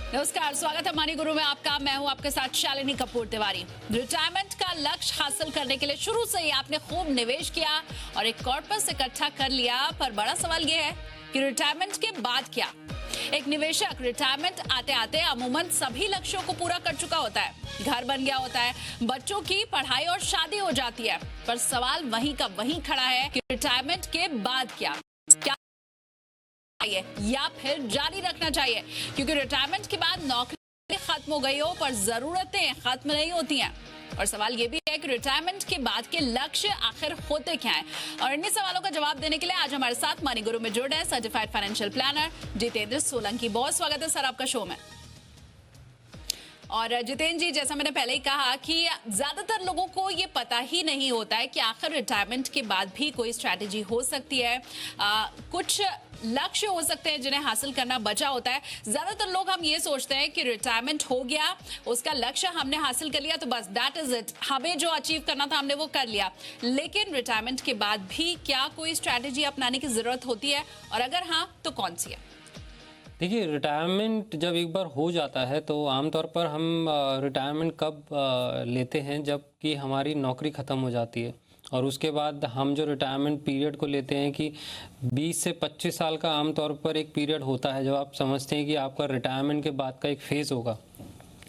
नमस्कार, स्वागत है मनी गुरु में आपका। मैं हूं आपके साथ शालिनी कपूर तिवारी। रिटायरमेंट का लक्ष्य हासिल करने के लिए शुरू से ही आपने खूब निवेश किया और एक कॉर्पस इकट्ठा कर लिया, पर बड़ा सवाल यह है कि रिटायरमेंट के बाद क्या। एक निवेशक रिटायरमेंट आते आते अमूमन सभी लक्ष्यों को पूरा कर चुका होता है, घर बन गया होता है, बच्चों की पढ़ाई और शादी हो जाती है, पर सवाल वहीं का वहीं खड़ा है कि रिटायरमेंट के बाद क्या या फिर जारी रखना चाहिए, क्योंकि रिटायरमेंट के बाद नौकरी खत्म हो गई हो पर जरूरतें खत्म नहीं होती हैं। और सवाल ये भी है कि रिटायरमेंट के बाद के लक्ष्य आखिर होते क्या हैं। और इन्हीं सवालों का जवाब देने के लिए आज हमारे साथ मनी गुरु में जुड़े हैं certified financial planner Jitendra Solanki. बहुत स्वागत है सर आपका शो में। और जितेंद्र जी, जैसा मैंने पहले ही कहा कि ज्यादातर लोगों को ये पता ही नहीं होता है कि आखिर रिटायरमेंट के बाद भी कोई स्ट्रैटेजी हो सकती है, कुछ लक्ष्य हो सकते हैं जिन्हें हासिल करना बचा होता है। ज्यादातर लोग हम ये सोचते हैं कि रिटायरमेंट हो गया, उसका लक्ष्य हमने हासिल कर लिया तो बस दैट इज इट, हमें जो अचीव करना था हमने वो कर लिया। लेकिन रिटायरमेंट के बाद भी क्या कोई स्ट्रैटेजी अपनाने की जरूरत होती है, और अगर हाँ तो कौन सी है? देखिए, रिटायरमेंट जब एक बार हो जाता है तो आमतौर पर हम रिटायरमेंट कब लेते हैं, जब कि हमारी नौकरी ख़त्म हो जाती है। और उसके बाद हम जो रिटायरमेंट पीरियड को लेते हैं कि 20 से 25 साल का आमतौर पर एक पीरियड होता है, जब आप समझते हैं कि आपका रिटायरमेंट के बाद का एक फ़ेज़ होगा।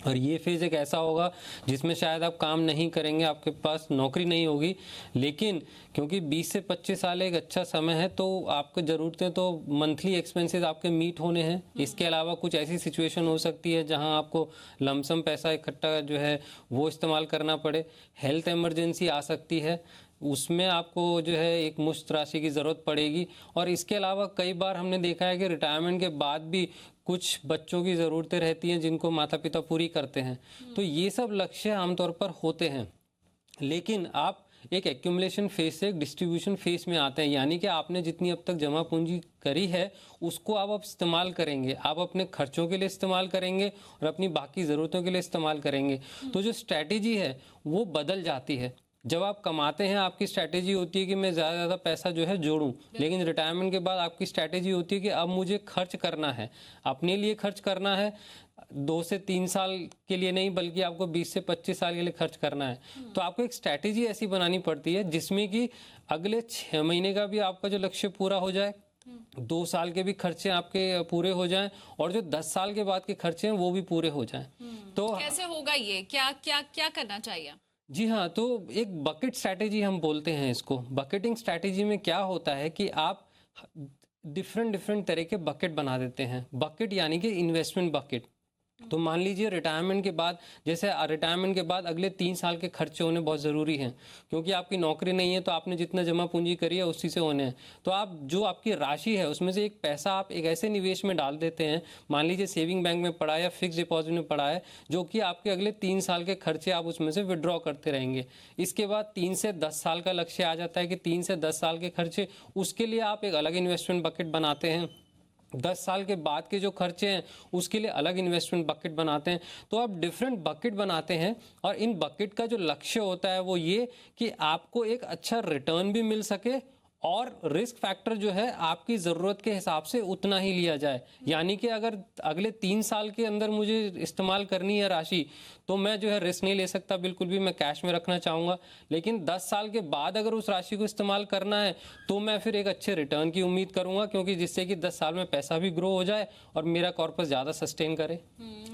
और ये फेज़ एक ऐसा होगा जिसमें शायद आप काम नहीं करेंगे, आपके पास नौकरी नहीं होगी, लेकिन क्योंकि 20 से 25 साल एक अच्छा समय है तो आपको ज़रूरतें तो मंथली एक्सपेंसेस आपके मीट होने हैं। इसके अलावा कुछ ऐसी सिचुएशन हो सकती है जहां आपको लमसम पैसा इकट्ठा जो है वो इस्तेमाल करना पड़े। हेल्थ इमरजेंसी आ सकती है, उसमें आपको जो है एक मुश्त राशि की ज़रूरत पड़ेगी। और इसके अलावा कई बार हमने देखा है कि रिटायरमेंट के बाद भी कुछ बच्चों की ज़रूरतें रहती हैं जिनको माता पिता पूरी करते हैं। तो ये सब लक्ष्य आमतौर पर होते हैं, लेकिन आप एक एक्यूमुलेशन फेज से एक डिस्ट्रीब्यूशन फेज में आते हैं, यानी कि आपने जितनी अब तक जमा पूंजी करी है उसको आप इस्तेमाल करेंगे, आप अपने खर्चों के लिए इस्तेमाल करेंगे और अपनी बाकी ज़रूरतों के लिए इस्तेमाल करेंगे। तो जो स्ट्रैटेजी है वो बदल जाती है। जब आप कमाते हैं आपकी स्ट्रैटेजी होती है कि मैं ज़्यादा पैसा जो है जोड़ूं, लेकिन रिटायरमेंट के बाद आपकी स्ट्रैटेजी होती है कि अब मुझे खर्च करना है, अपने लिए खर्च करना है। 2 से 3 साल के लिए नहीं, बल्कि आपको 20 से 25 साल के लिए खर्च करना है। तो आपको एक स्ट्रैटेजी ऐसी बनानी पड़ती है जिसमें कि अगले 6 महीने का भी आपका जो लक्ष्य पूरा हो जाए, 2 साल के भी खर्चे आपके पूरे हो जाएं, और जो 10 साल के बाद के खर्चे हैं वो भी पूरे हो जाएं। तो कैसे होगा ये, क्या क्या क्या करना चाहिए? जी हाँ, तो एक बकेट स्ट्रैटेजी हम बोलते हैं इसको। बकेटिंग स्ट्रैटेजी में क्या होता है कि आप डिफरेंट तरह के बकेट बना देते हैं। बकेट यानी कि इन्वेस्टमेंट बकेट। तो मान लीजिए रिटायरमेंट के बाद, जैसे रिटायरमेंट के बाद अगले 3 साल के खर्चे होने बहुत ज़रूरी हैं, क्योंकि आपकी नौकरी नहीं है तो आपने जितना जमा पूंजी करी है उसी से होने हैं। तो आप जो आपकी राशि है उसमें से एक पैसा आप एक ऐसे निवेश में डाल देते हैं, मान लीजिए सेविंग बैंक में पड़ा है या फिक्स डिपॉजिट में पड़ा है, जो कि आपके अगले 3 साल के खर्चे आप उसमें से विड्रॉ करते रहेंगे। इसके बाद 3 से 10 साल का लक्ष्य आ जाता है कि 3 से 10 साल के खर्चे, उसके लिए आप एक अलग इन्वेस्टमेंट बकेट बनाते हैं। 10 साल के बाद के जो खर्चे हैं उसके लिए अलग इन्वेस्टमेंट बकेट बनाते हैं। तो आप डिफरेंट बकेट बनाते हैं, और इन बकेट का जो लक्ष्य होता है वो ये कि आपको एक अच्छा रिटर्न भी मिल सके और रिस्क फैक्टर जो है आपकी ज़रूरत के हिसाब से उतना ही लिया जाए। यानी कि अगर अगले 3 साल के अंदर मुझे इस्तेमाल करनी है राशि, तो मैं जो है रिस्क नहीं ले सकता, बिल्कुल भी मैं कैश में रखना चाहूँगा। लेकिन 10 साल के बाद अगर उस राशि को इस्तेमाल करना है तो मैं फिर एक अच्छे रिटर्न की उम्मीद करूँगा, क्योंकि जिससे कि 10 साल में पैसा भी ग्रो हो जाए और मेरा कॉर्पस ज़्यादा सस्टेन करे।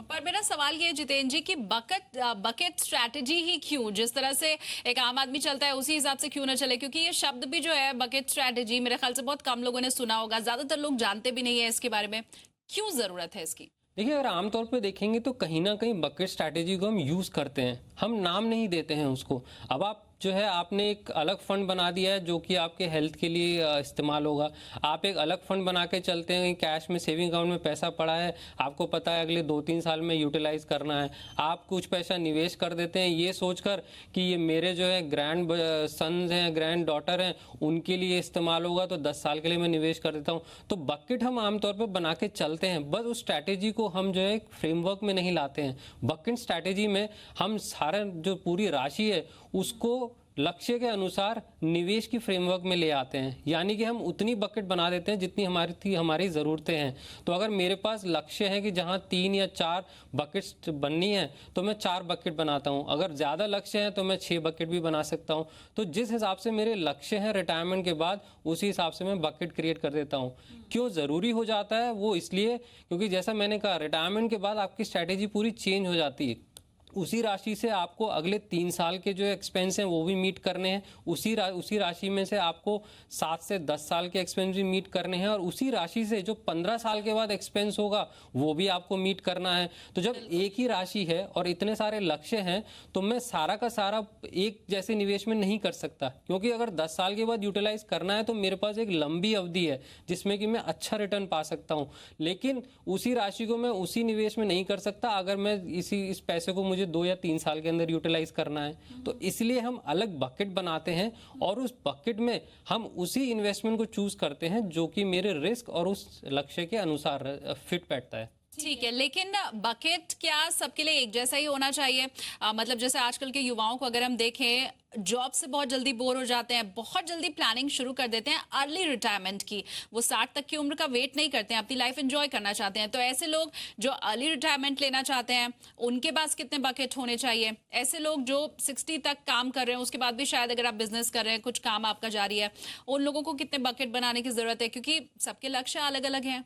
पर मेरा सवाल ये जितेंद्र जी कि बकेट स्ट्रैटेजी ही क्यों? जिस तरह से एक आम आदमी चलता है उसी हिसाब से क्यों ना चले? क्योंकि ये शब्द भी जो है बकेट स्ट्रैटेजी, मेरे ख्याल से बहुत कम लोगों ने सुना होगा, ज्यादातर लोग जानते भी नहीं है इसके बारे में। क्यों जरूरत है इसकी? देखिए, अगर आमतौर पे देखेंगे तो कहीं ना कहीं बकेट स्ट्रैटेजी को हम यूज़ करते हैं, हम नाम नहीं देते हैं उसको। अब आप जो है आपने एक अलग फंड बना दिया है जो कि आपके हेल्थ के लिए इस्तेमाल होगा। आप एक अलग फंड बना के चलते हैं, कैश में सेविंग अकाउंट में पैसा पड़ा है, आपको पता है अगले 2-3 साल में यूटिलाइज करना है। आप कुछ पैसा निवेश कर देते हैं ये सोचकर कि ये मेरे जो है ग्रैंड सन्स हैं, ग्रैंड डॉटर हैं, उनके लिए इस्तेमाल होगा, तो 10 साल के लिए मैं निवेश कर देता हूँ। तो बकेट हम आमतौर पर बना के चलते हैं, बस उस स्ट्रैटेजी को हम जो है फ्रेमवर्क में नहीं लाते हैं। बकेट स्ट्रैटेजी में हम सारा जो पूरी राशि है उसको लक्ष्य के अनुसार निवेश की फ्रेमवर्क में ले आते हैं, यानी कि हम उतनी बकेट बना देते हैं जितनी हमारी ज़रूरतें हैं। तो अगर मेरे पास लक्ष्य है कि जहां 3 या 4 बकेट्स बननी है तो मैं 4 बकेट बनाता हूं। अगर ज़्यादा लक्ष्य है तो मैं 6 बकेट भी बना सकता हूं। तो जिस हिसाब से मेरे लक्ष्य हैं रिटायरमेंट के बाद, उसी हिसाब से मैं बकेट क्रिएट कर देता हूं। क्यों ज़रूरी हो जाता है वो इसलिए क्योंकि जैसा मैंने कहा, रिटायरमेंट के बाद आपकी स्ट्रैटेजी पूरी चेंज हो जाती है। उसी राशि से आपको अगले 3 साल के जो एक्सपेंस हैं वो भी मीट करने हैं। उसी राशि में से आपको 7 से 10 साल के एक्सपेंस भी मीट करने हैं, और उसी राशि से जो 15 साल के बाद एक्सपेंस होगा वो भी आपको मीट करना है। तो जब एक ही राशि है और इतने सारे लक्ष्य हैं तो मैं सारा का सारा एक जैसे निवेश में नहीं कर सकता, क्योंकि अगर 10 साल के बाद यूटिलाइज करना है तो मेरे पास एक लंबी अवधि है जिसमें कि मैं अच्छा रिटर्न पा सकता हूँ। लेकिन उसी राशि को मैं उसी निवेश में नहीं कर सकता अगर मैं इस पैसे को मुझे 2 या 3 साल के अंदर यूटिलाइज करना है। तो इसलिए हम अलग बकेट बनाते हैं और उस बकेट में हम उसी इन्वेस्टमेंट को चूज करते हैं जो कि मेरे रिस्क और उस लक्ष्य के अनुसार फिट बैठता है। ठीक है, लेकिन बकेट क्या सबके लिए एक जैसा ही होना चाहिए? मतलब जैसे आजकल के युवाओं को अगर हम देखें, जॉब से बहुत जल्दी बोर हो जाते हैं, बहुत जल्दी प्लानिंग शुरू कर देते हैं अर्ली रिटायरमेंट की। वो 60 तक की उम्र का वेट नहीं करते हैं, अपनी लाइफ एंजॉय करना चाहते हैं। तो ऐसे लोग जो अर्ली रिटायरमेंट लेना चाहते हैं, उनके पास कितने बकेट होने चाहिए? ऐसे लोग जो 60 तक काम कर रहे हैं, उसके बाद भी शायद अगर आप बिजनेस कर रहे हैं, कुछ काम आपका जारी है, उन लोगों को कितने बकेट बनाने की जरूरत है? क्योंकि सबके लक्ष्य अलग अलग हैं।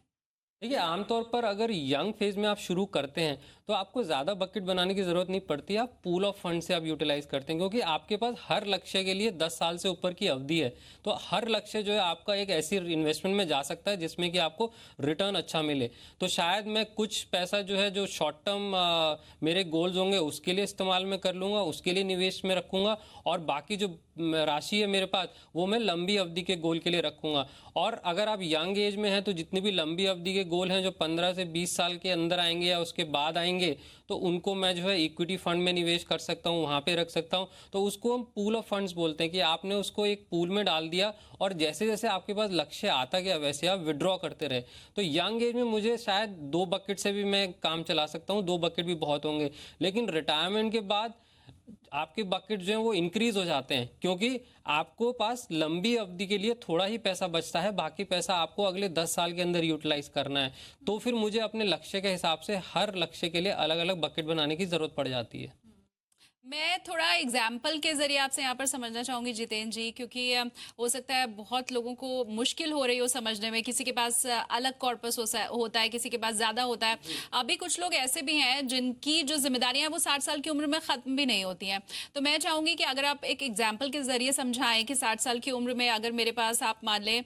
देखिए, आमतौर पर अगर यंग फेज में आप शुरू करते हैं तो आपको ज़्यादा बकेट बनाने की ज़रूरत नहीं पड़ती। आप पूल ऑफ फंड से आप यूटिलाइज करते हैं, क्योंकि आपके पास हर लक्ष्य के लिए 10 साल से ऊपर की अवधि है। तो हर लक्ष्य जो है आपका एक ऐसी इन्वेस्टमेंट में जा सकता है जिसमें कि आपको रिटर्न अच्छा मिले। तो शायद मैं कुछ पैसा जो है, जो शॉर्ट टर्म मेरे गोल्स होंगे उसके लिए इस्तेमाल में कर लूँगा, उसके लिए निवेश में रखूँगा, और बाकी जो राशि है मेरे पास वो मैं लंबी अवधि के गोल के लिए रखूँगा। और अगर आप यंग एज में हैं तो जितनी भी लंबी अवधि के गोल हैं जो 15 से 20 साल के अंदर आएंगे या उसके बाद आएंगे, तो उनको मैं जो है इक्विटी फंड में निवेश कर सकता हूँ, वहाँ पे रख सकता हूँ। तो उसको हम पूल ऑफ फंड्स बोलते हैं कि आपने उसको एक पूल में डाल दिया और जैसे जैसे आपके पास लक्ष्य आता गया वैसे आप विड्रॉ करते रहे। तो यंग एज में मुझे शायद 2 बकेट से भी मैं काम चला सकता हूँ, 2 बकेट भी बहुत होंगे। लेकिन रिटायरमेंट के बाद आपके बकेट जो है वो इंक्रीज हो जाते हैं, क्योंकि आपको पास लंबी अवधि के लिए थोड़ा ही पैसा बचता है, बाकी पैसा आपको अगले 10 साल के अंदर यूटिलाइज करना है। तो फिर मुझे अपने लक्ष्य के हिसाब से हर लक्ष्य के लिए अलग अलग बकेट बनाने की जरूरत पड़ जाती है। मैं थोड़ा एग्जाम्पल के जरिए आपसे यहाँ पर समझना चाहूंगी जितेंद्र जी, क्योंकि हो सकता है बहुत लोगों को मुश्किल हो रही हो समझने में। किसी के पास अलग कॉर्पस होता है, किसी के पास ज्यादा होता है। अभी कुछ लोग ऐसे भी हैं जिनकी जो जिम्मेदारियां हैं वो 60 साल की उम्र में खत्म भी नहीं होती हैं। तो मैं चाहूंगी कि अगर आप एक एग्जाम्पल के जरिए समझाएं कि 60 साल की उम्र में अगर मेरे पास, आप मान लें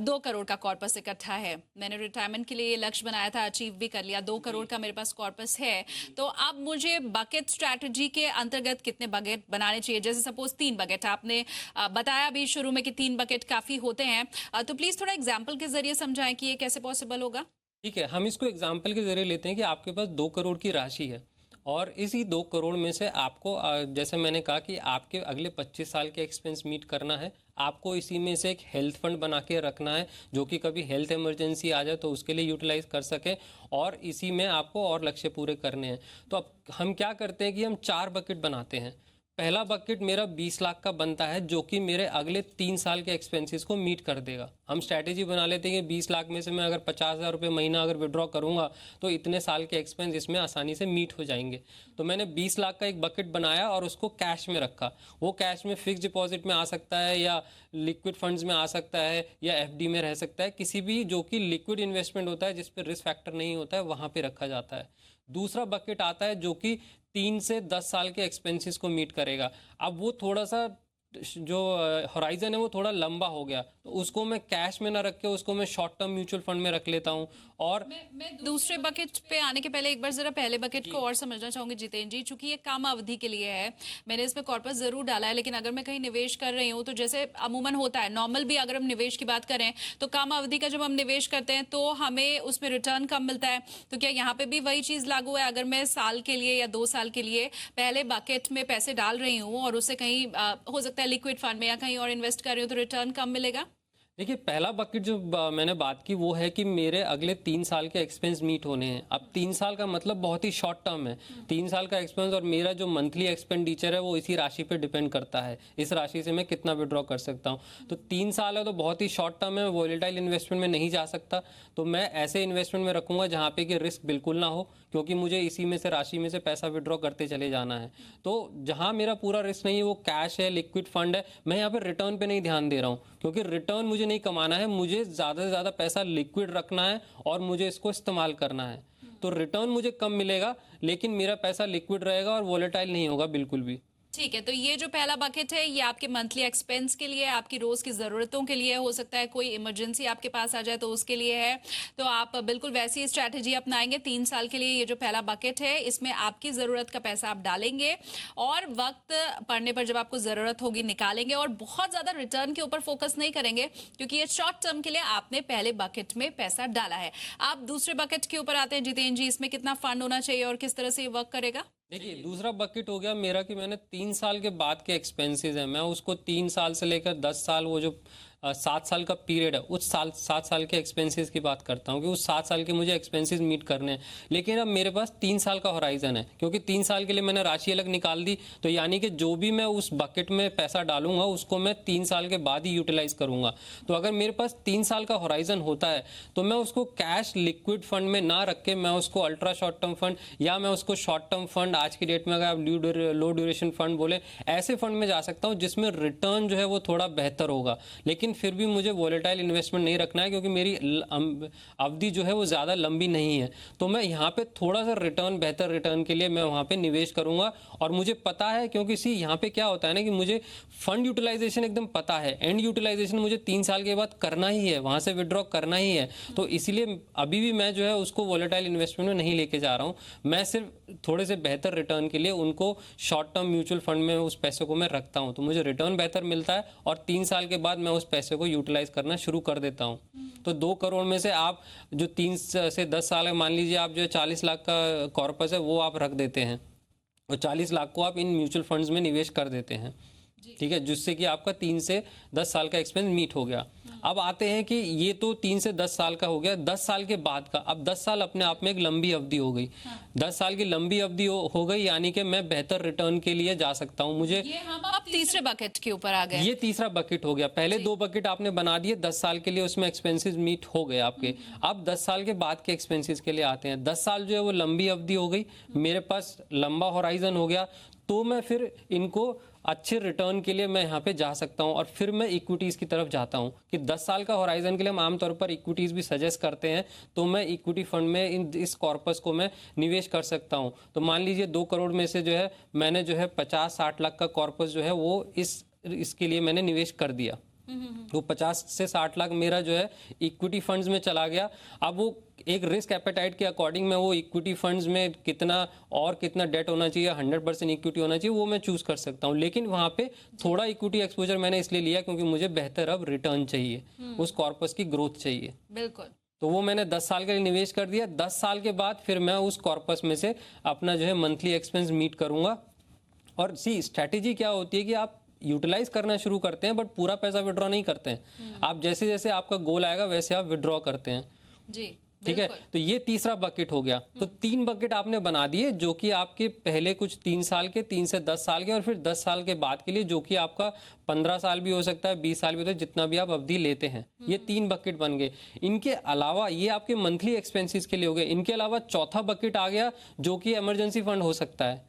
2 करोड़ का कॉर्पस इकट्ठा है, मैंने रिटायरमेंट के लिए ये लक्ष्य बनाया था, अचीव भी कर लिया, 2 करोड़ का मेरे पास कॉर्पस है, तो अब मुझे बकेट स्ट्रैटेजी के अंतर्गत कितने बकेट बनाने चाहिए? जैसे सपोज 3 बकेट आपने बताया भी शुरू में कि 3 बकेट काफी होते हैं, तो प्लीज थोड़ा एग्जांपल के जरिए समझाएं कि ये कैसे पॉसिबल होगा। ठीक है, हम इसको एग्जाम्पल के जरिए लेते हैं कि आपके पास 2 करोड़ की राशि है और इसी 2 करोड़ में से आपको जैसे मैंने कहा कि आपके अगले 25 साल के एक्सपेंस मीट करना है। आपको इसी में से एक हेल्थ फंड बना के रखना है जो कि कभी हेल्थ इमरजेंसी आ जाए तो उसके लिए यूटिलाइज कर सके, और इसी में आपको और लक्ष्य पूरे करने हैं। तो अब हम क्या करते हैं कि हम 4 बकेट बनाते हैं। पहला बकेट मेरा 20 लाख का बनता है जो कि मेरे अगले 3 साल के एक्सपेंसेस को मीट कर देगा। हम स्ट्रैटेजी बना लेते हैं कि 20 लाख में से मैं अगर 50,000 रुपये महीना अगर विड्रॉ करूंगा तो इतने साल के एक्सपेंस इसमें आसानी से मीट हो जाएंगे। तो मैंने 20 लाख का एक बकेट बनाया और उसको कैश में रखा। वो कैश में फिक्स डिपॉजिट में आ सकता है या लिक्विड फंड्स में आ सकता है या एफडी में रह सकता है, किसी भी जो कि लिक्विड इन्वेस्टमेंट होता है जिस पर रिस्क फैक्टर नहीं होता है वहाँ पर रखा जाता है। दूसरा बकेट आता है जो कि 3 से 10 साल के एक्सपेंसेस को मीट करेगा। अब वो थोड़ा सा जो होराइजन है वो थोड़ा लंबा हो गया, तो उसको मैं कैश में ना रख के उसको मैं शॉर्ट टर्म म्यूचुअल फंड में रख लेता हूँ। और मैं दूसरे बकेट पे आने के पहले एक बार जरा पहले बकेट को और समझना चाहूंगी जितेंद्र जी, चूंकि ये कम अवधि के लिए है, मैंने इसमें कॉर्पस जरूर डाला है, लेकिन अगर मैं कहीं निवेश कर रही हूँ तो जैसे अमूमन होता है नॉर्मल भी, अगर हम निवेश की बात करें तो कम अवधि का जब हम निवेश करते हैं तो हमें उसमें रिटर्न कम मिलता है। तो क्या यहाँ पे भी वही चीज लागू है? अगर मैं साल के लिए या 2 साल के लिए पहले बकेट में पैसे डाल रही हूँ और उससे कहीं हो सकता है लिक्विड फंड में या कहीं और इन्वेस्ट कर रही हूँ तो रिटर्न कम मिलेगा? देखिए, पहला बकेट जो मैंने बात की वो है कि मेरे अगले 3 साल के एक्सपेंस मीट होने हैं। अब 3 साल का मतलब बहुत ही शॉर्ट टर्म है। 3 साल का एक्सपेंस और मेरा जो मंथली एक्सपेंडिचर है वो इसी राशि पे डिपेंड करता है, इस राशि से मैं कितना विड्रॉ कर सकता हूँ। तो 3 साल है तो बहुत ही शॉर्ट टर्म है, वॉलेटाइल इन्वेस्टमेंट में नहीं जा सकता। तो मैं ऐसे इन्वेस्टमेंट में रखूंगा जहाँ पे कि रिस्क बिल्कुल ना हो, क्योंकि मुझे इसी में से राशि में से पैसा विड्रॉ करते चले जाना है। तो जहाँ मेरा पूरा रिस्क नहीं है, वो कैश है, लिक्विड फंड है, मैं यहाँ पे रिटर्न पे नहीं ध्यान दे रहा हूँ, क्योंकि रिटर्न मुझे नहीं कमाना है, मुझे ज़्यादा से ज़्यादा पैसा लिक्विड रखना है और मुझे इसको इस्तेमाल करना है। तो रिटर्न मुझे कम मिलेगा, लेकिन मेरा पैसा लिक्विड रहेगा और वॉलेटाइल नहीं होगा बिल्कुल भी। ठीक है, तो ये जो पहला बकेट है ये आपके मंथली एक्सपेंस के लिए, आपकी रोज की जरूरतों के लिए, हो सकता है कोई इमरजेंसी आपके पास आ जाए तो उसके लिए है। तो आप बिल्कुल वैसी स्ट्रैटेजी अपनाएंगे 3 साल के लिए। ये जो पहला बकेट है इसमें आपकी जरूरत का पैसा आप डालेंगे और वक्त पड़ने पर जब आपको जरूरत होगी निकालेंगे, और बहुत ज्यादा रिटर्न के ऊपर फोकस नहीं करेंगे क्योंकि ये शॉर्ट टर्म के लिए आपने पहले बकेट में पैसा डाला है। आप दूसरे बकेट के ऊपर आते हैं जितेंद्र जी, इसमें कितना फंड होना चाहिए और किस तरह से ये वर्क करेगा? देखिए, दूसरा बकेट हो गया मेरा कि मैंने 3 साल के बाद के एक्सपेंसेस हैं, मैं उसको 3 साल से लेकर 10 साल, वो जो 7 साल का पीरियड है, उस 7 साल के एक्सपेंसेस की बात करता हूँ कि उस 7 साल के मुझे एक्सपेंसेस मीट करने हैं। लेकिन अब मेरे पास 3 साल का होराइजन है, क्योंकि 3 साल के लिए मैंने राशि अलग निकाल दी। तो यानी कि जो भी मैं उस बकेट में पैसा डालूंगा उसको मैं 3 साल के बाद ही यूटिलाइज करूंगा। तो अगर मेरे पास 3 साल का होराइजन होता है तो मैं उसको कैश लिक्विड फंड में ना रख के मैं उसको अल्ट्रा शॉर्ट टर्म फंड, या मैं उसको शॉर्ट टर्म फंड, आज की डेट में अगर आप लो ड्यूरेशन फंड बोले, ऐसे फंड में जा सकता हूँ जिसमें रिटर्न जो है वो थोड़ा बेहतर होगा। लेकिन फिर भी मुझे वॉलेटाइल इन्वेस्टमेंट नहीं रखना है, क्योंकि मेरी अवधि जो है वो ज़्यादा लंबी नहीं है। तो मैं यहाँ पे थोड़ा सा रिटर्न, बेहतर रिटर्न के लिए मैं वहाँ पे निवेश करूँगा। और मुझे पता है, क्योंकि यहाँ पे क्या होता है ना कि मुझे फंड यूटिलाइजेशन एकदम पता है, एंड यूटिलाइजेशन मुझे 3 साल के बाद करना ही है, वहाँ से विड्रॉ करना ही है। तो इसलिए अभी भी मैं जो है उसको वॉलेटाइल इन्वेस्टमेंट में नहीं लेके जा रहा हूँ। मैं सिर्फ थोड़े से बेहतर रिटर्न के लिए उनको शॉर्ट टर्म म्यूचुअल फंड में उस पैसे को मैं रखता हूँ। तो मुझे रिटर्न बेहतर मिलता है और 3 साल के बाद मैं उस पैसे को यूटिलाइज करना शुरू कर देता हूँ। तो 2 करोड़ में से आप जो 3 से 10 साल, मान लीजिए आप जो 40 लाख का कॉर्पस है वो आप रख देते हैं, और 40 लाख को आप इन म्यूचुअल फंड्स में निवेश कर देते हैं, ठीक है, जिससे कि आपका 3 से 10 साल का एक्सपेंस मीट हो गया। अब आते हैं कि ये तो 3 से 10 साल का हो गया, 10 साल के बाद का। अब 10 साल अपने आप में एक लंबी अवधि हो गई। 10 साल की लंबी अवधि हो गई, यानी कि मैं बेहतर रिटर्न के लिए जा सकता हूँ। मुझे ये हम अब तीसरे बकेट के ऊपर आ गए। ये तीसरा बकेट हो गया। पहले 2 बकेट आपने बना दिए 10 साल के लिए, उसमें एक्सपेंसेस मीट हो गए आपके। अब 10 साल के बाद के एक्सपेंसेस के लिए आते हैं। 10 साल जो है वो लंबी अवधि हो गई, मेरे पास लंबा होराइजन हो गया, तो मैं फिर इनको अच्छे रिटर्न के लिए मैं यहाँ पे जा सकता हूँ। और फिर मैं इक्विटीज़ की तरफ जाता हूँ कि 10 साल का होराइजन के लिए हम आमतौर पर इक्विटीज़ भी सजेस्ट करते हैं। तो मैं इक्विटी फंड में इस कॉर्पस को मैं निवेश कर सकता हूँ। तो मान लीजिए 2 करोड़ में से जो है मैंने जो है 50-60 लाख का कॉर्पस जो है वो इसके लिए मैंने निवेश कर दिया। तो 50 से 60 लाख मेरा जो है इक्विटी फंड्स में चला गया। अब वो एक रिस्क एपेटाइट के अकॉर्डिंग मैं वो इक्विटी फंड्स में कितना डेट होना चाहिए, 100% इक्विटी होना चाहिए, वो मैं चूज कर सकता हूँ। लेकिन वहाँ पे थोड़ा इक्विटी एक्सपोजर मैंने इसलिए लिया क्योंकि मुझे बेहतर अब रिटर्न चाहिए, उस कॉर्पस की ग्रोथ चाहिए। बिल्कुल। तो वो मैंने 10 साल के लिए निवेश कर दिया। 10 साल के बाद फिर मैं उस कॉर्पस में से अपना जो है मंथली एक्सपेंस मीट करूंगा। और स्ट्रैटेजी क्या होती है कि आप यूटिलाइज करना शुरू करते हैं, बट पूरा पैसा विड्रॉ नहीं करते हैं। आप जैसे जैसे आपका गोल आएगा वैसे आप विड्रॉ करते हैं जी, ठीक है। तो ये तीसरा बकेट हो गया। तो 3 बकेट आपने बना दिए, जो कि आपके पहले कुछ 3 साल के, 3 से 10 साल के, और फिर 10 साल के बाद के लिए, जो कि आपका 15 साल भी हो सकता है, 20 साल भी होता है, जितना भी आप अवधि लेते हैं। ये 3 बकेट बन गए। इनके अलावा ये आपके मंथली एक्सपेंसेस के लिए हो गए। इनके अलावा चौथा बकेट आ गया जो कि इमरजेंसी फंड हो सकता है।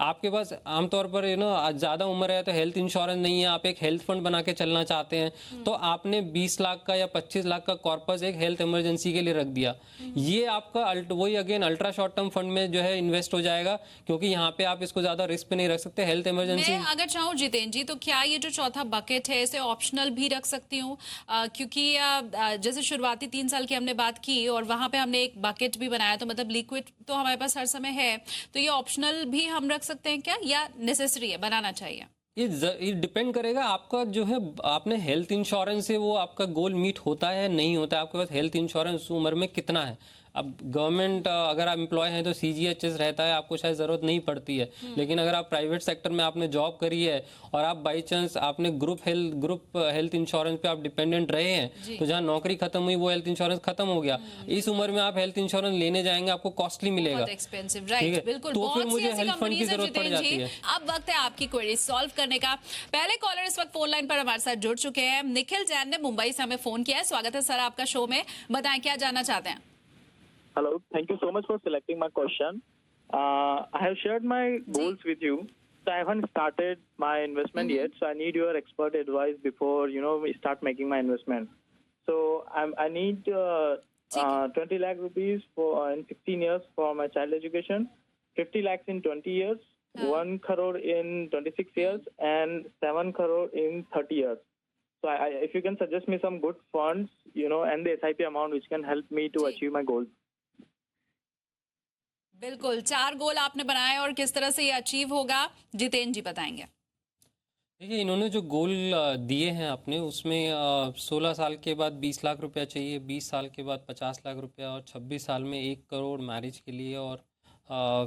आपके पास आमतौर पर ज्यादा उम्र है तो हेल्थ इंश्योरेंस नहीं है, आप एक हेल्थ फंड बना के चलना चाहते हैं, तो आपने 20 लाख का या 25 लाख का कॉर्पस एक हेल्थ इमरजेंसी के लिए रख दिया। ये आपका वही again ultra short term fund में जो है इन्वेस्ट हो जाएगा, क्योंकि यहाँ पे आप इसको ज्यादा रिस्क पे नहीं रख सकते। हेल्थ इमरजेंसी मैं अगर चाहूँ जितेंद्र जी, तो क्या ये जो चौथा बकेट है इसे ऑप्शनल भी रख सकती हूँ? क्योंकि जैसे शुरुआती 3 साल की हमने बात की और वहां पे हमने एक बकेट भी बनाया, तो मतलब लिक्विड तो हमारे पास हर समय है, तो ये ऑप्शनल भी हम रख सकते हैं क्या, या नेसेसरी है, बनाना चाहिए? ये डिपेंड करेगा आपका जो है, आपने हेल्थ इंश्योरेंस से वो आपका गोल मीट होता है नहीं होता है, आपके पास हेल्थ इंश्योरेंस उम्र में कितना है। अब गवर्नमेंट अगर आप एम्प्लॉय हैं तो CGHS रहता है, आपको शायद ज़रूरत नहीं पड़ती है। लेकिन अगर आप प्राइवेट सेक्टर में आपने जॉब करी है और आप बाई चांस आपने ग्रुप हेल्थ इंश्योरेंस पे आप डिपेंडेंट रहे हैं, तो जहाँ नौकरी खत्म हुई वो हेल्थ इंश्योरेंस खत्म हो गया, इस उम्र में आप हेल्थ इंश्योरेंस लेने जाएंगे आपको कॉस्टली मिलेगा, बहुत एक्सपेंसिव, ठीक है? राइट, बिल्कुल। तो फिर बहुत सी मुझे ऐसी हेल्थ फंड की कंपनीज है जरूरत पड़ जितेंद्र जाती जी। है। अब वक्त है आपकी क्वेरी सॉल्व करने का। पहले कॉलर इस वक्त फोन लाइन पर हमारे साथ जुड़ चुके हैं। निखिल जैन ने मुंबई से हमें फोन किया है। स्वागत है सर आपका शो में। बताएं क्या जानना चाहते हैं। Hello. Thank you so much for selecting my question. I have shared my goals with you. So I haven't started my investment yet. So I need your expert advice before we start making my investment. So I need 20 lakh rupees for in 16 years for my child education, 50 lakhs in 20 years, 1 crore in 26 years, and 7 crore in 30 years. So if you can suggest me some good funds, and the SIP amount which can help me to achieve my goals. बिल्कुल, 4 गोल आपने बनाए और किस तरह से ये achieve होगा, जितेंद्र जी बताएंगे। देखिए, इन्होंने जो गोल दिए हैं अपने, उसमें 16 साल के बाद 20 लाख रुपया चाहिए, 20 साल के बाद 50 लाख रुपया, और 26 साल में 1 करोड़ मैरिज के लिए, और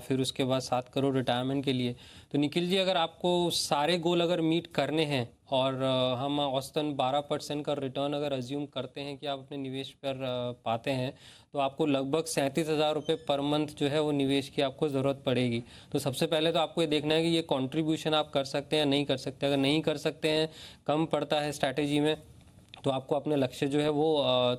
फिर उसके बाद 7 करोड़ रिटायरमेंट के लिए। तो निखिल जी, अगर आपको सारे गोल अगर मीट करने हैं और हम औसतन 12% का रिटर्न अगर अज्यूम करते हैं कि आप अपने निवेश पर पाते हैं, तो आपको लगभग 37,000 रुपये पर मंथ जो है वो निवेश की आपको ज़रूरत पड़ेगी। तो सबसे पहले तो आपको ये देखना है कि ये कंट्रीब्यूशन आप कर सकते हैं या नहीं कर सकते। अगर नहीं कर सकते हैं, कम पड़ता है स्ट्रैटेजी में, तो आपको अपने लक्ष्य जो है वो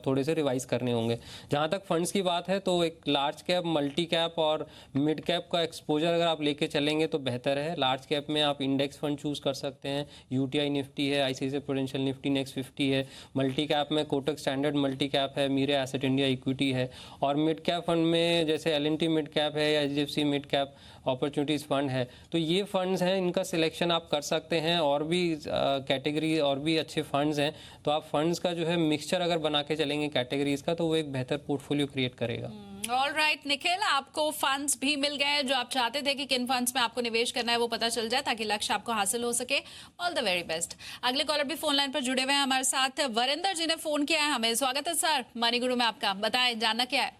थोड़े से रिवाइज करने होंगे। जहाँ तक फंड्स की बात है, तो एक लार्ज कैप, मल्टी कैप और मिड कैप का एक्सपोजर अगर आप लेके चलेंगे तो बेहतर है। लार्ज कैप में आप इंडेक्स फंड चूज़ कर सकते हैं, UTI निफ्टी है, ICICI प्रूडेंशियल निफ्टी नेक्स्ट 50 है। मल्टी कैप में कोटक स्टैंडर्ड मल्टी कैप है, मीरे एसेट इंडिया इक्विटी है। और मिड कैप फंड में जैसे L&T मिड कैप है या HDFC mid cap opportunities fund है। तो ये फंड्स हैं, इनका सिलेक्शन आप कर सकते हैं। और भी कैटेगरी और भी अच्छे फंड्स हैं, तो आप फंड्स का जो है मिक्सचर अगर बना के चलेंगे कैटेगरीज का, तो वो एक बेहतर पोर्टफोलियो क्रिएट करेगा। ऑल राइट निखिल, आपको फंड्स भी मिल गए जो आप चाहते थे कि किन फंड्स में आपको निवेश करना है वो पता चल जाए ताकि लक्ष्य आपको हासिल हो सके। All the very best. अगले कॉलर भी फोन लाइन पर जुड़े हुए हैं हमारे साथ। वरिंदर जी ने फोन किया है हमें। स्वागत है सर मनी गुरु में आपका। बताएं जानना क्या है।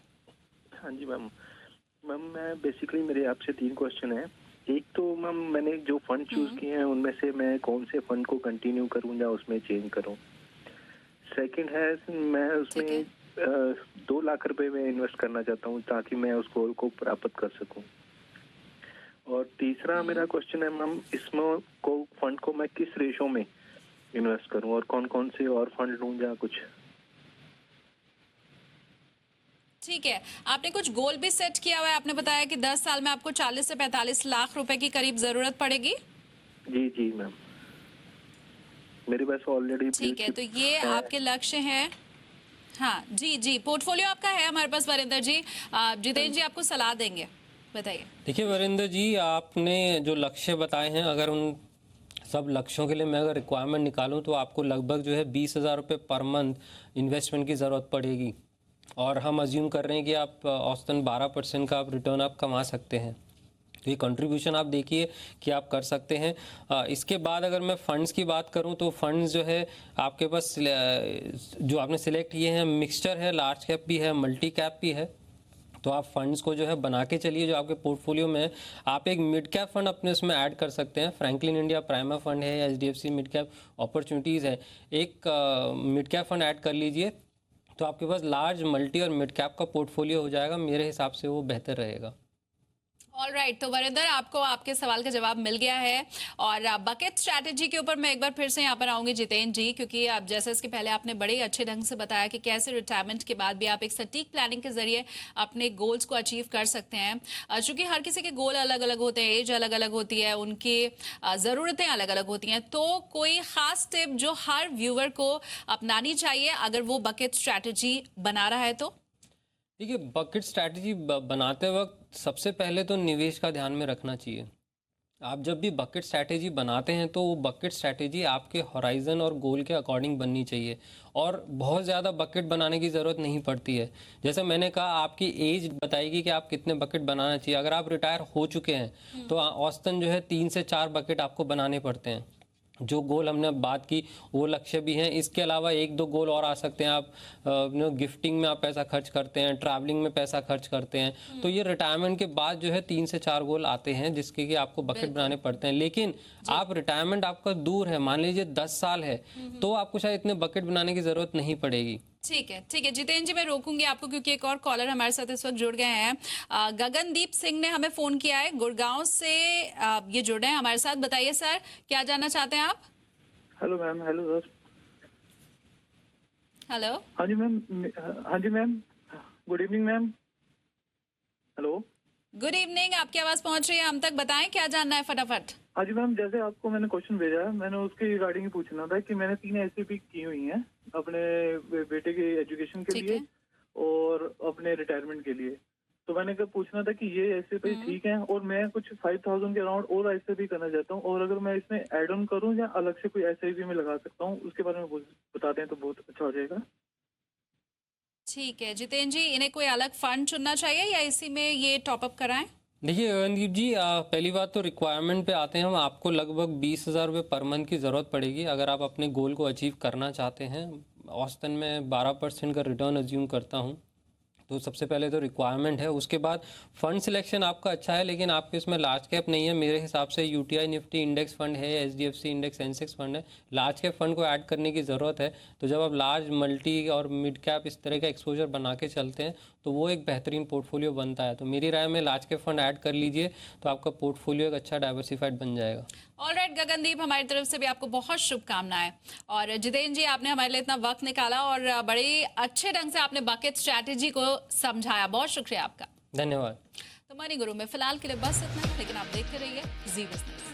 हाँ जी मैम, मैं बेसिकली मेरे आपसे 3 क्वेश्चन है। एक तो मैम, मैंने जो फंड चूज किए हैं उनमें से मैं कौन से फंड को कंटिन्यू करूं या उसमें चेंज करूं। सेकंड है, मैं उसमें 2 लाख रुपए में इन्वेस्ट करना चाहता हूं ताकि मैं उस गोल को प्राप्त कर सकूं। और तीसरा मेरा क्वेश्चन है मैम, इसमें फंड को मैं किस रेशो में इन्वेस्ट करूं और कौन कौन से और फंड लूं या कुछ। ठीक है, आपने कुछ गोल भी सेट किया हुआ है। आपने बताया कि 10 साल में आपको 40 से 45 लाख रुपए की करीब जरूरत पड़ेगी। जी जी मैम, मेरे पास ऑलरेडी। ठीक है, तो ये आपके लक्ष्य हैं। हाँ जी जी, पोर्टफोलियो आपका है हमारे पास वरिंदर जी। जितेंद्र जी आपको सलाह देंगे, बताइए। देखिए वरिंदर जी, आपने जो लक्ष्य बताए हैं, अगर उन सब लक्ष्यों के लिए मैं अगर रिक्वायरमेंट निकालूं, तो आपको लगभग जो है 20,000 रुपये पर मंथ इन्वेस्टमेंट की ज़रूरत पड़ेगी। और हम अज्यूम कर रहे हैं कि आप औसतन 12% का आप रिटर्न आप कमा सकते हैं। तो ये कंट्रीब्यूशन आप देखिए कि आप कर सकते हैं। इसके बाद अगर मैं फ़ंड्स की बात करूं, तो फंड्स जो है आपके पास जो आपने सिलेक्ट किए हैं मिक्सचर है, लार्ज कैप भी है, मल्टी कैप भी है। तो आप फंड्स को जो है बना के चलिए जो आपके पोर्टफोलियो में है। आप एक मिड कैप फंड अपने उसमें ऐड कर सकते हैं। फ्रैंकलिन इंडिया प्राइमा फंड है या HDFC मिड कैप अपॉर्चुनिटीज़ है, एक मिड कैप फंड ऐड कर लीजिए, तो आपके पास लार्ज, मल्टी और मिड कैप का पोर्टफोलियो हो जाएगा। मेरे हिसाब से वो बेहतर रहेगा। ऑल राइट, तो वरिंदर आपको आपके सवाल का जवाब मिल गया है। और बकेट स्ट्रैटेजी के ऊपर मैं एक बार फिर से यहाँ पर आऊंगी जितेंद्र जी, क्योंकि आप जैसे इसके पहले आपने बड़े अच्छे ढंग से बताया कि कैसे रिटायरमेंट के बाद भी आप एक सटीक प्लानिंग के जरिए अपने गोल्स को अचीव कर सकते हैं। चूंकि हर किसी के गोल अलग अलग होते हैं, एज अलग अलग होती है, उनकी ज़रूरतें अलग अलग होती हैं, तो कोई खास टिप जो हर व्यूअर को अपनानी चाहिए अगर वो बकेट स्ट्रैटेजी बना रहा है तो? देखिए, बकेट स्ट्रैटेजी बनाते वक्त सबसे पहले तो निवेश का ध्यान में रखना चाहिए। आप जब भी बकेट स्ट्रैटेजी बनाते हैं तो वो बकेट स्ट्रैटेजी आपके होराइजन और गोल के अकॉर्डिंग बननी चाहिए, और बहुत ज़्यादा बकेट बनाने की ज़रूरत नहीं पड़ती है। जैसे मैंने कहा, आपकी एज बताएगी कि आप कितने बकेट बनाना चाहिए। अगर आप रिटायर हो चुके हैं तो औसतन जो है 3 से 4 बकेट आपको बनाने पड़ते हैं। जो गोल हमने अब बात की वो लक्ष्य भी हैं। इसके अलावा एक दो गोल और आ सकते हैं। आप गिफ्टिंग में आप पैसा खर्च करते हैं, ट्रैवलिंग में पैसा खर्च करते हैं, तो ये रिटायरमेंट के बाद जो है 3 से 4 गोल आते हैं जिसके कि आपको बकेट बनाने पड़ते हैं। लेकिन आप रिटायरमेंट आपका दूर है, मान लीजिए 10 साल है, तो आपको शायद इतने बकेट बनाने की जरूरत नहीं पड़ेगी। ठीक है जितेंद्र जी, मैं रोकूंगी आपको क्योंकि एक और कॉलर हमारे साथ इस वक्त जुड़ गए हैं। गगनदीप सिंह ने हमें फोन किया है, गुड़गांव से ये जुड़ रहे हैं हमारे साथ। बताइए सर, क्या जानना चाहते हैं आप? Hello ma'am. Hello sir. Hello. हाँ जी मैम। हाँ जी ma'am. Good evening ma'am. Hello. Good evening, आपकी आवाज पहुंच रही है हम तक। बताएं क्या जानना है फटाफट। हाँ जी मैम, जैसे आपको मैंने क्वेश्चन भेजा है, मैंने उसके रिगार्डिंग ही पूछना था कि मैंने 3 एसआईपी की हुई हैं अपने बेटे के एजुकेशन के ठीक लिए है। और अपने रिटायरमेंट के लिए। तो मैंने कहा पूछना था कि ये एसआईपी ठीक है, और मैं कुछ 5000 के अराउंड और एसआईपी करना चाहता हूँ, और अगर मैं इसमें एड ऑन करूँ या अलग से कोई एसआईपी में लगा सकता हूँ, उसके बारे में बता दें तो बहुत अच्छा हो जाएगा। ठीक है जितेंद्र जी, इन्हें कोई अलग फंड चुनना चाहिए या इसी में ये टॉपअप कराएं? देखिए गगनदीप जी, पहली बात तो रिक्वायरमेंट पे आते हैं हम। आपको लगभग 20,000 रुपये पर मंथ की ज़रूरत पड़ेगी अगर आप अपने गोल को अचीव करना चाहते हैं। औसतन मैं 12% का रिटर्न अज्यूम करता हूँ। तो सबसे पहले तो रिक्वायरमेंट है, उसके बाद फंड सिलेक्शन आपका अच्छा है, लेकिन आपके इसमें लार्ज कैप नहीं है। मेरे हिसाब से यूटीआई निफ्टी इंडेक्स फंड है, एचडीएफसी इंडेक्स सेंसेक्स फंड है। लार्ज कैप फंड को ऐड करने की ज़रूरत है। तो जब आप लार्ज, मल्टी और मिड कैप इस तरह का एक्सपोजर बना के चलते हैं तो वो एक बेहतरीन पोर्टफोलियो बनता है। तो मेरी राय में लार्ज कैप फंड ऐड कर लीजिए, तो आपका पोर्टफोलियो एक अच्छा डाइवर्सिफाइड बन जाएगा। ऑलराइट गगनदीप, हमारी तरफ से भी आपको बहुत शुभकामनाएं। और जितेंद्र जी, आपने हमारे लिए इतना वक्त निकाला और बड़े अच्छे ढंग से आपने बकेट स्ट्रैटेजी को समझाया। बहुत शुक्रिया आपका। धन्यवाद। तो मनी गुरु में फिलहाल के लिए बस इतना, लेकिन आप देखते रहिए जी बिजनेस।